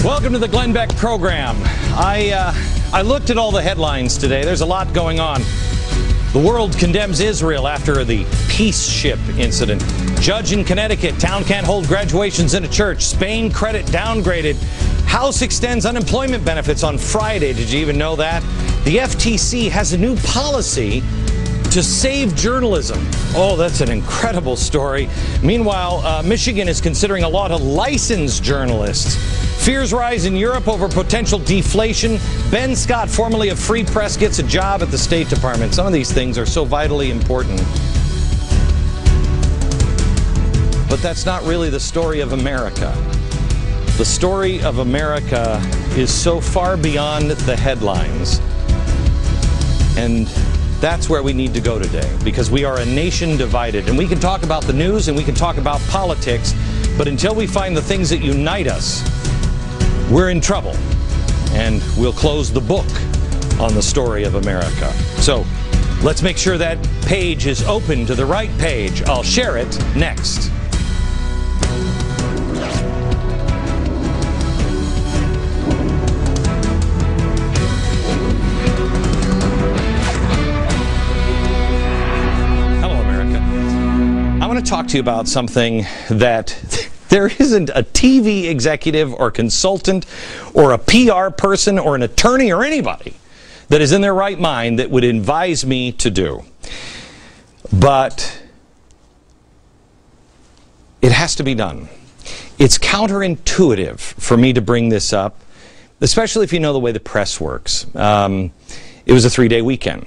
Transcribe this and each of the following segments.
Welcome to the Glenn Beck program. I looked at all the headlines today. There's a lot going on. The world condemns Israel after the peace ship incident. Judge in Connecticut, town can't hold graduations in a church. Spain credit downgraded. House extends unemployment benefits on Friday. Did you even know that? The FTC has a new policy to save journalism. Oh, that's an incredible story. Meanwhile, Michigan is considering a law to license journalists. Fears rise in Europe over potential deflation. Ben Scott, formerly of Free Press, gets a job at the State Department. Some of these things are so vitally important. But that's not really the story of America. The story of America is so far beyond the headlines. And that's where we need to go today, because we are a nation divided. And we can talk about the news and we can talk about politics, but until we find the things that unite us, we're in trouble. And we'll close the book on the story of America. So let's make sure that page is open to the right page. I'll share it next. I want to talk to you about something that there isn't a TV executive or consultant or a PR person or an attorney or anybody that is in their right mind that would advise me to do. But it has to be done. It's counterintuitive for me to bring this up, especially if you know the way the press works. It was a 3-day weekend.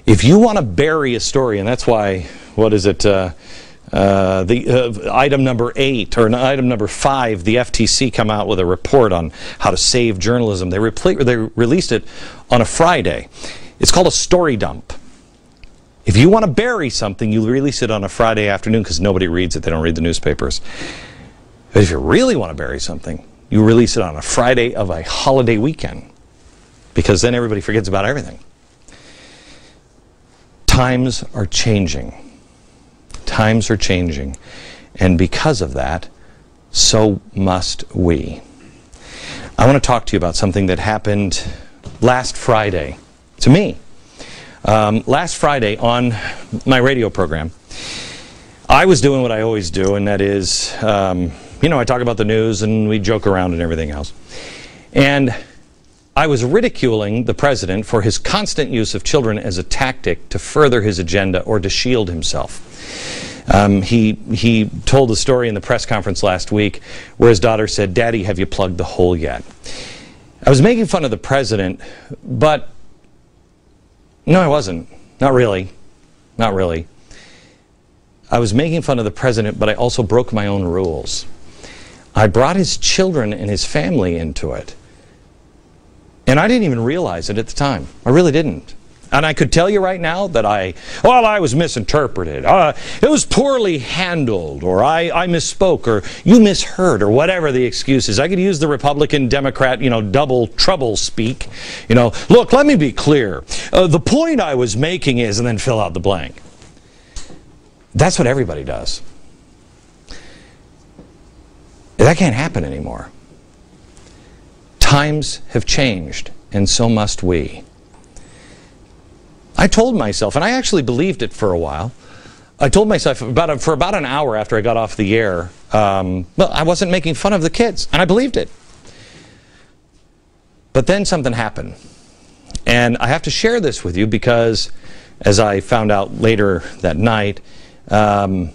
If you want to bury a story, and that's why, what is it, item number 8 or item number 5, the FTC come out with a report on how to save journalism. They released it on a Friday. It's called a story dump. If you want to bury something, you release it on a Friday afternoon because nobody reads it. They don't read the newspapers. But if you really want to bury something, you release it on a Friday of a holiday weekend, because then everybody forgets about everything. Times are changing. Times are changing. And because of that, so must we. I want to talk to you about something that happened last Friday to me. Last Friday on my radio program, I was doing what I always do, and that is, I talk about the news and we joke around and everything else. And I was ridiculing the president for his constant use of children as a tactic to further his agenda or to shield himself. He told a story in the press conference last week where his daughter said, "Daddy, have you plugged the hole yet?" I was making fun of the president, but no, I wasn't. Not really. Not really. I was making fun of the president, but I also broke my own rules. I brought his children and his family into it. And I didn't even realize it at the time. I really didn't. And I could tell you right now that I was misinterpreted. It was poorly handled, or I misspoke, or you misheard, or whatever the excuse is. I could use the Republican, Democrat, double trouble speak. Look, let me be clear. The point I was making is, and then fill out the blank. That's what everybody does. That can't happen anymore. Times have changed, and so must we. I told myself, and I actually believed it for a while, I told myself for about an hour after I got off the air, I wasn't making fun of the kids, and I believed it. But then something happened. And I have to share this with you because, as I found out later that night, I'm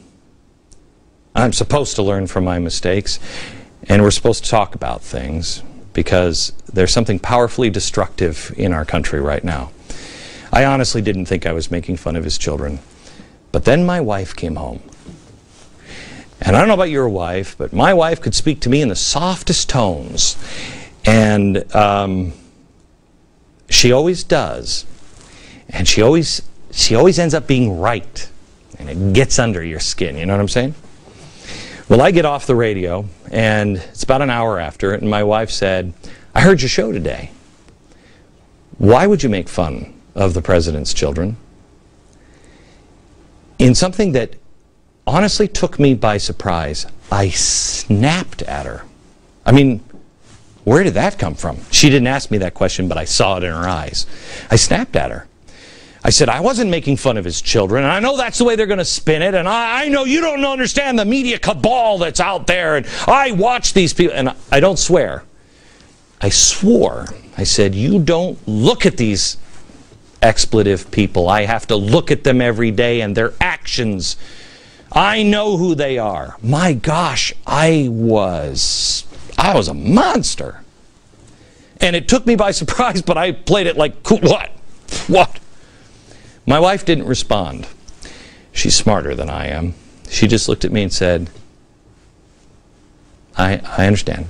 supposed to learn from my mistakes, and we're supposed to talk about things, because there's something powerfully destructive in our country right now. I honestly didn't think I was making fun of his children. But then my wife came home. And I don't know about your wife, but my wife could speak to me in the softest tones. And she always does. And she always ends up being right. And it gets under your skin, you know what I'm saying? Well, I get off the radio, and it's about an hour after, and my wife said, "I heard your show today. Why would you make fun of the president's children?" In something that honestly took me by surprise, I snapped at her. I mean, Where did that come from? She didn't ask me that question, but I saw it in her eyes. I snapped at her. I said, I wasn't making fun of his children, and I know that's the way they're going to spin it, and I know you don't understand the media cabal that's out there, and I watch these people, and I don't swear. I swore. I said, you don't look at these expletive people. I have to look at them every day and their actions. I know who they are. My gosh, I was a monster. And it took me by surprise, but I played it like, what? What? My wife didn't respond. She's smarter than I am. She just looked at me and said, I understand.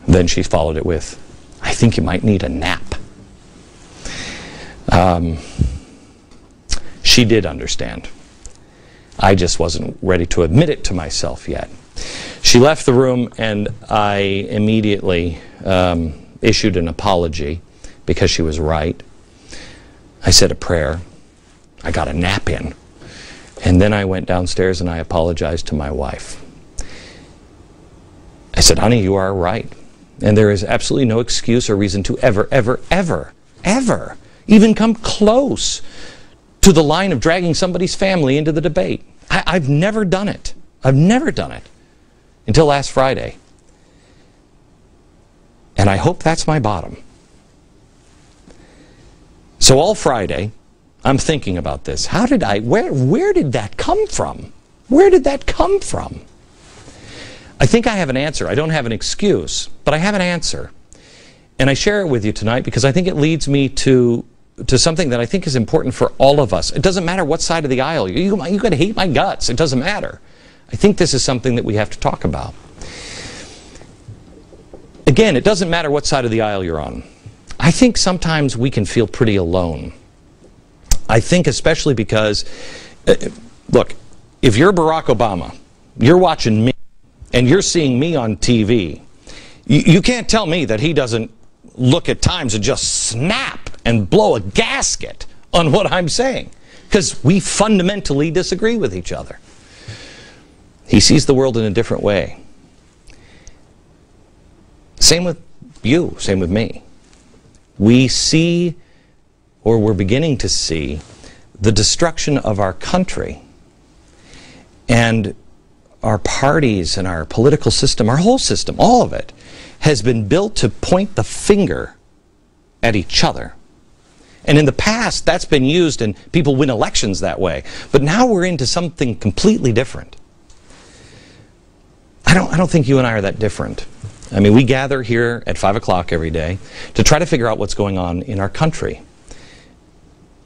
Then she followed it with, I think you might need a nap. She did understand. I just wasn't ready to admit it to myself yet. She left the room, and I immediately issued an apology because she was right. I said a prayer. I got a nap in. And then I went downstairs and I apologized to my wife. I said, honey, you are right. And there is absolutely no excuse or reason to ever even come close to the line of dragging somebody's family into the debate. I've never done it. I've never done it until last Friday. And I hope that's my bottom. So all Friday, I'm thinking about this. Where did that come from? Where did that come from? I think I have an answer. I don't have an excuse, but I have an answer. And I share it with you tonight because I think it leads me to something that I think is important for all of us. It doesn't matter what side of the aisle. You could hate my guts. It doesn't matter. I think this is something that we have to talk about. Again, it doesn't matter what side of the aisle you're on. I think sometimes we can feel pretty alone. I think especially because, look, if you're Barack Obama, you're watching me, and you're seeing me on TV, you can't tell me that he doesn't look at times and just snap and blow a gasket on what I'm saying, because we fundamentally disagree with each other. He sees the world in a different way. Same with you, same with me. We see, or we're beginning to see, the destruction of our country and our parties and our political system, our whole system, all of it, has been built to point the finger at each other. And in the past, that's been used and people win elections that way. But now we're into something completely different. I don't think you and I are that different. I mean, we gather here at 5 o'clock every day to try to figure out what's going on in our country.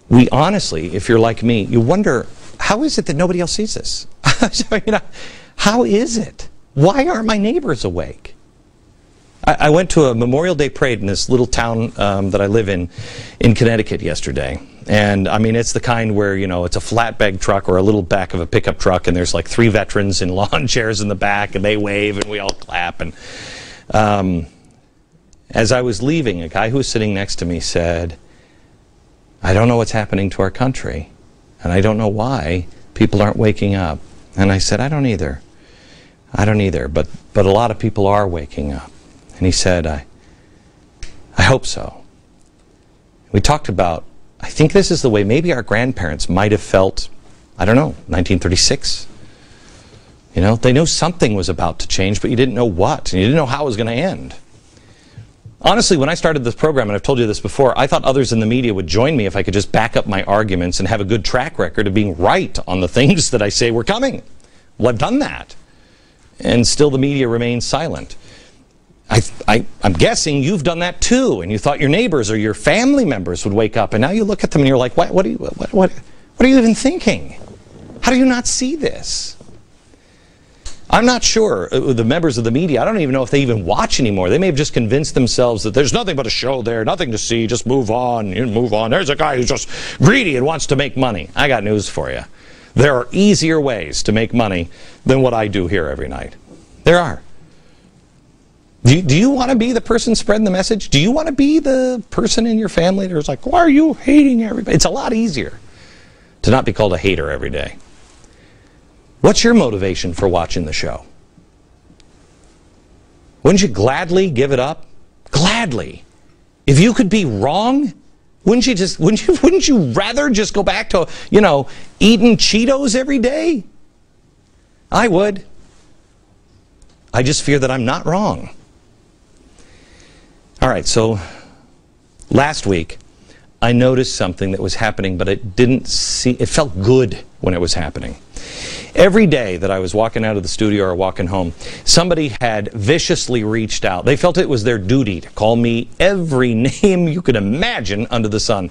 We honestly, if you're like me, you wonder, how is it that nobody else sees this? How is it? Why aren't my neighbors awake? I went to a Memorial Day parade in this little town that I live in Connecticut yesterday. And I mean, it's the kind where, it's a flatbed truck or a little back of a pickup truck, and there's like 3 veterans in lawn chairs in the back, and they wave and we all clap. And as I was leaving, a guy who was sitting next to me said, I don't know what's happening to our country, and I don't know why people aren't waking up. And I said, I don't either. I don't either, but a lot of people are waking up. And he said, I hope so. We talked about, I think this is the way maybe our grandparents might have felt, I don't know, 1936. They knew something was about to change, but you didn't know what, and you didn't know how it was going to end. Honestly, when I started this program, and I've told you this before, I thought others in the media would join me if I could just back up my arguments and have a good track record of being right on the things that I say were coming. Well, I've done that. And still the media remains silent. I'm guessing you've done that too, and you thought your neighbors or your family members would wake up, and now you look at them and you're like, what are you even thinking? How do you not see this? I'm not sure. The members of the media, I don't even know if they even watch anymore. They may have just convinced themselves that there's nothing but a show there, nothing to see, just move on, move on. There's a guy who's just greedy and wants to make money. I got news for you. There are easier ways to make money than what I do here every night. There are. Do you want to be the person spreading the message? Do you want to be the person in your family that's like, why are you hating everybody? It's a lot easier to not be called a hater every day. What's your motivation for watching the show? Wouldn't you gladly give it up? Gladly. If you could be wrong, wouldn't you rather just go back to, eating Cheetos every day? I would. I just fear that I'm not wrong. All right, so last week I noticed something that was happening, but it felt good when it was happening. Every day that I was walking out of the studio or walking home, somebody had viciously reached out. They felt it was their duty to call me every name you could imagine under the sun.